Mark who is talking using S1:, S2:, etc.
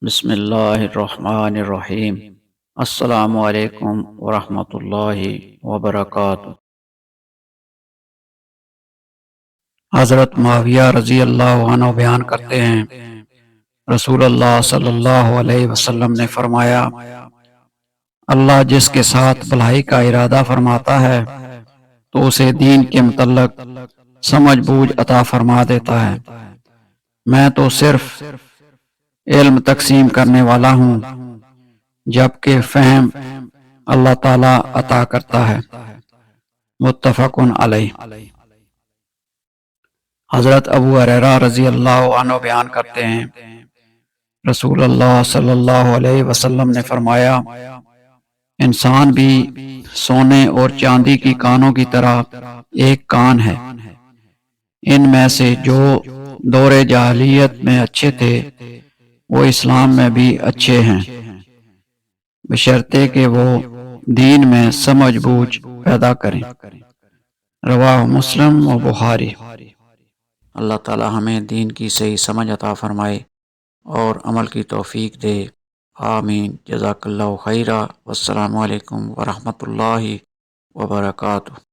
S1: بسم اللہ الرحمن الرحیم۔ السلام علیکم ورحمۃ اللہ وبرکاتہ۔ حضرت معاویہ رضی اللہ عنہ بیان کرتے ہیں، رسول اللہ صلی اللہ علیہ وسلم نے فرمایا، اللہ جس کے ساتھ بھلائی کا ارادہ فرماتا ہے تو اسے دین کے متعلق سمجھ بوجھ عطا فرما دیتا ہے۔ میں تو صرف علم تقسیم کرنے والا ہوں، جبکہ فہم اللہ تعالیٰ عطا کرتا ہے۔ متفق علیہ۔ حضرت ابو ہریرہ رضی اللہ عنہ بیان کرتے ہیں، رسول اللہ صلی اللہ علیہ وسلم نے فرمایا، انسان بھی سونے اور چاندی کی کانوں کی طرح ایک کان ہے۔ ان میں سے جو دور جاہلیت میں اچھے تھے وہ اسلام میں بھی اچھے ہیں، بشرطے کہ وہ دین میں سمجھ بوجھ پیدا کریں۔ رواہ مسلم و بخاری۔ اللہ تعالی ہمیں دین کی صحیح سمجھ عطا فرمائے اور عمل کی توفیق دے، آمین۔ جزاک اللہ خیرہ، والسلام علیکم ورحمۃ اللہ وبرکاتہ۔